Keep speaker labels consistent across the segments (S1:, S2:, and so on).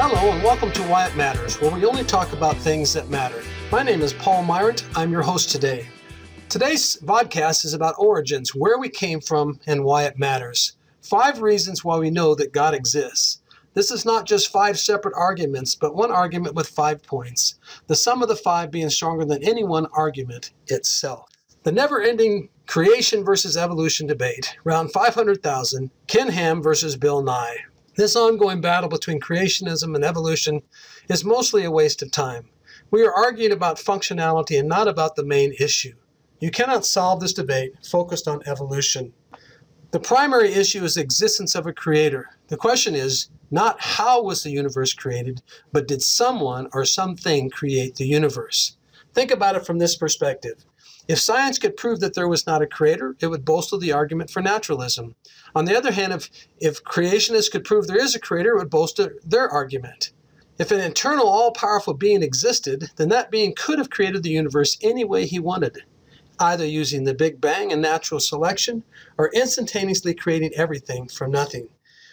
S1: Hello and welcome to Why It Matters, where we only talk about things that matter. My name is Paul Myrant. I'm your host today. Today's podcast is about origins, where we came from, and why it matters. 5 reasons why we know that God exists. This is not just 5 separate arguments, but one argument with 5 points, the sum of the 5 being stronger than any one argument itself. The never-ending creation versus evolution debate, round 500,000, Ken Ham versus Bill Nye. This ongoing battle between creationism and evolution is mostly a waste of time. We are arguing about functionality and not about the main issue. You cannot solve this debate focused on evolution. The primary issue is the existence of a creator. The question is not how was the universe created, but did someone or something create the universe? Think about it from this perspective. If science could prove that there was not a creator, it would bolster the argument for naturalism. On the other hand, if creationists could prove there is a creator, it would bolster their argument. If an eternal, all-powerful being existed, then that being could have created the universe any way he wanted, either using the Big Bang and natural selection, or instantaneously creating everything from nothing.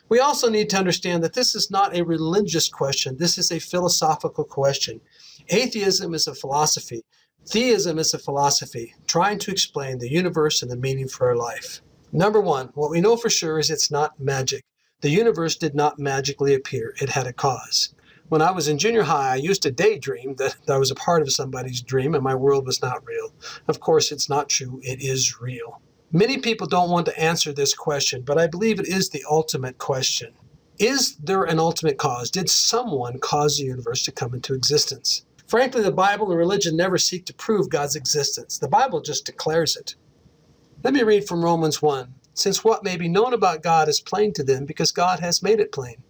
S1: We also need to understand that this is not a religious question. This is a philosophical question. Atheism is a philosophy. Theism is a philosophy, trying to explain the universe and the meaning for our life. Number 1, what we know for sure is it's not magic. The universe did not magically appear. It had a cause. When I was in junior high, I used to daydream that I was a part of somebody's dream and my world was not real. Of course, it's not true. It is real. Many people don't want to answer this question, but I believe it is the ultimate question. Is there an ultimate cause? Did someone cause the universe to come into existence? Frankly, the Bible and religion never seek to prove God's existence. The Bible just declares it. Let me read from Romans 1. Since what may be known about God is plain to them because God has made it plain.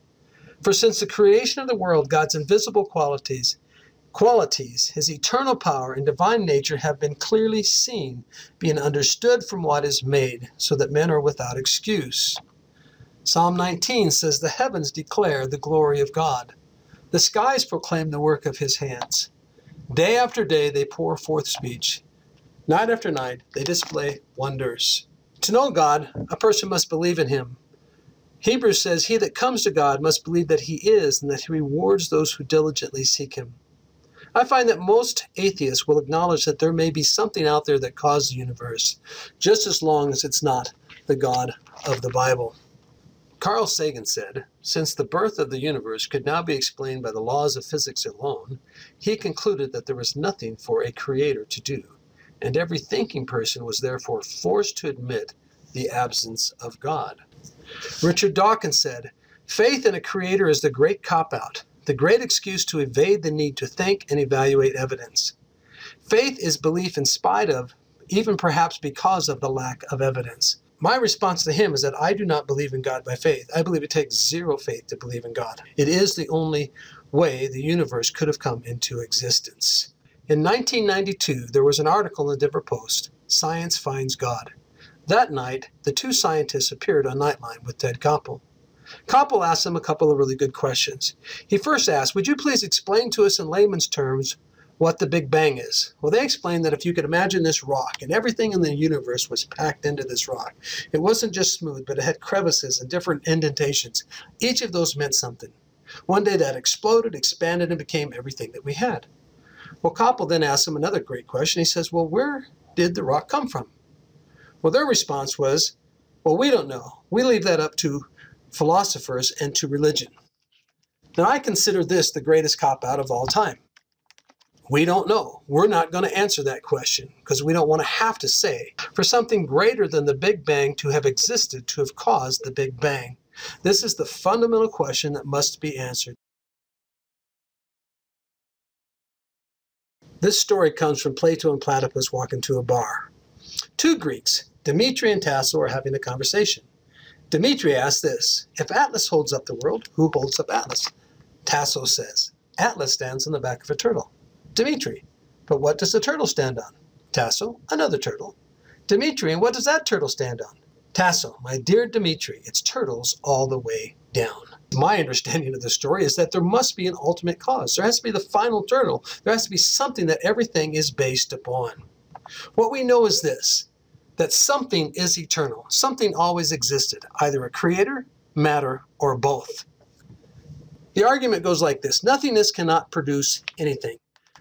S1: For since the creation of the world, God's invisible qualities, his eternal power and divine nature have been clearly seen, being understood from what is made, so that men are without excuse. Psalm 19 says, the heavens declare the glory of God. The skies proclaim the work of his hands. Day after day they pour forth speech. Night after night they display wonders. To know God, a person must believe in him. Hebrews says, he that comes to God must believe that he is, and that he rewards those who diligently seek him. I find that most atheists will acknowledge that there may be something out there that caused the universe, just as long as it's not the God of the Bible. Carl Sagan said, since the birth of the universe could now be explained by the laws of physics alone, he concluded that there was nothing for a creator to do, and every thinking person was therefore forced to admit the absence of God. Richard Dawkins said, faith in a creator is the great cop-out, the great excuse to evade the need to think and evaluate evidence. Faith is belief in spite of, even perhaps because of, the lack of evidence. My response to him is that I do not believe in God by faith. I believe it takes zero faith to believe in God. It is the only way the universe could have come into existence. In 1992, there was an article in the Denver Post, Science Finds God. That night, the 2 scientists appeared on Nightline with Ted Koppel. Koppel asked them a couple of really good questions. He first asked, would you please explain to us in layman's terms what the Big Bang is? Well, they explained that if you could imagine this rock and everything in the universe was packed into this rock, it wasn't just smooth, but it had crevices and different indentations. Each of those meant something. One day that exploded, expanded, and became everything that we had. Well, Koppel then asked them another great question. He says, well, where did the rock come from? Well, their response was, well, we don't know. We leave that up to philosophers and to religion. Now, I consider this the greatest cop-out of all time. We don't know. We're not going to answer that question because we don't want to have to say for something greater than the Big Bang to have existed to have caused the Big Bang. This is the fundamental question that must be answered. This story comes from Plato and Platypus walking to a bar. 2 Greeks, Dmitri and Tasso, are having a conversation. Dmitri asks this, if Atlas holds up the world, who holds up Atlas? Tasso says, Atlas stands on the back of a turtle. Dmitri, but what does the turtle stand on? Tasso, another turtle. Dmitri, and what does that turtle stand on? Tasso, my dear Dmitri, it's turtles all the way down. My understanding of the story is that there must be an ultimate cause. There has to be the final turtle. There has to be something that everything is based upon. What we know is this, that something is eternal. Something always existed, either a creator, matter, or both. The argument goes like this: nothingness cannot produce anything.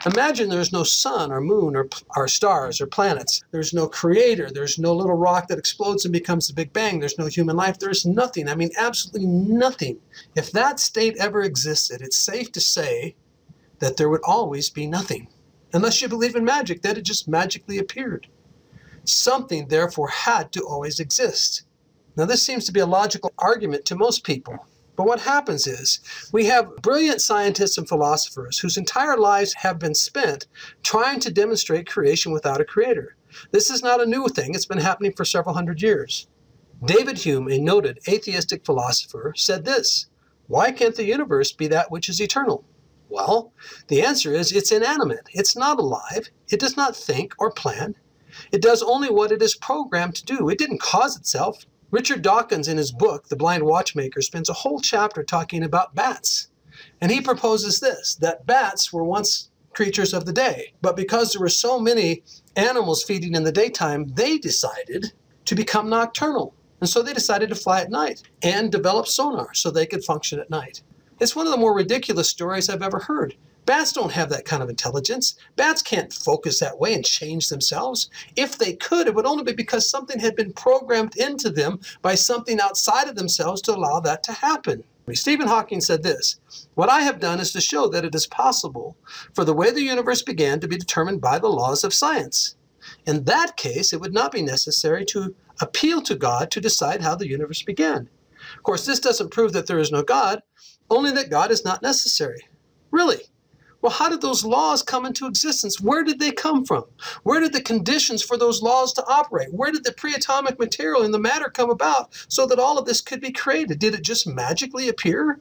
S1: Imagine there's no sun or moon or stars or planets. There's no creator. There's no little rock that explodes and becomes the Big Bang. There's no human life. There's nothing. I mean, absolutely nothing. If that state ever existed, it's safe to say that there would always be nothing. Unless you believe in magic, that it just magically appeared. Something, therefore, had to always exist. Now, this seems to be a logical argument to most people. But what happens is, we have brilliant scientists and philosophers whose entire lives have been spent trying to demonstrate creation without a creator. This is not a new thing. It's been happening for several hundred years. David Hume, a noted atheistic philosopher, said this: why can't the universe be that which is eternal? Well, the answer is it's inanimate. It's not alive. It does not think or plan. It does only what it is programmed to do. It didn't cause itself. Richard Dawkins, in his book, The Blind Watchmaker, spends a whole chapter talking about bats. And he proposes this, that bats were once creatures of the day, but because there were so many animals feeding in the daytime, they decided to become nocturnal. And so they decided to fly at night and develop sonar so they could function at night. It's one of the more ridiculous stories I've ever heard. Bats don't have that kind of intelligence. Bats can't focus that way and change themselves. If they could, it would only be because something had been programmed into them by something outside of themselves to allow that to happen. Stephen Hawking said this: what I have done is to show that it is possible for the way the universe began to be determined by the laws of science. In that case, it would not be necessary to appeal to God to decide how the universe began. Of course, this doesn't prove that there is no God, only that God is not necessary. Really? Well, how did those laws come into existence? Where did they come from? Where did the conditions for those laws to operate? Where did the pre-atomic material and the matter come about so that all of this could be created? Did it just magically appear?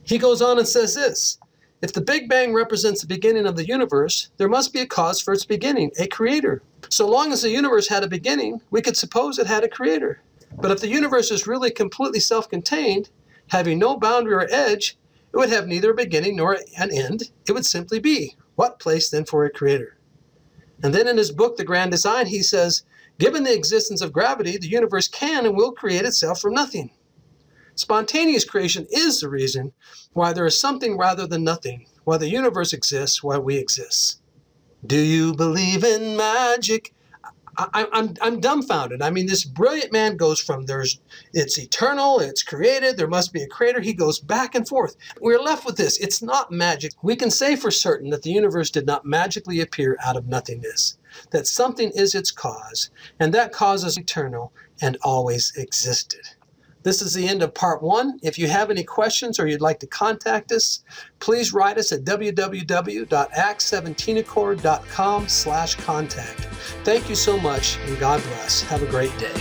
S1: He goes on and says this: if the Big Bang represents the beginning of the universe, there must be a cause for its beginning, a creator. So long as the universe had a beginning, we could suppose it had a creator. But if the universe is really completely self-contained, having no boundary or edge, it would have neither a beginning nor an end. It would simply be. What place then for a creator? And then in his book, The Grand Design, he says, given the existence of gravity, the universe can and will create itself from nothing. Spontaneous creation is the reason why there is something rather than nothing, why the universe exists, why we exist. Do you believe in magic? I'm dumbfounded. I mean, this brilliant man goes from it's eternal, it's created, there must be a creator. He goes back and forth. We're left with this. It's not magic. We can say for certain that the universe did not magically appear out of nothingness, that something is its cause, and that cause is eternal and always existed. This is the end of part 1. If you have any questions or you'd like to contact us, please write us at www.acts17accord.com/contact. Thank you so much, and God bless. Have a great day.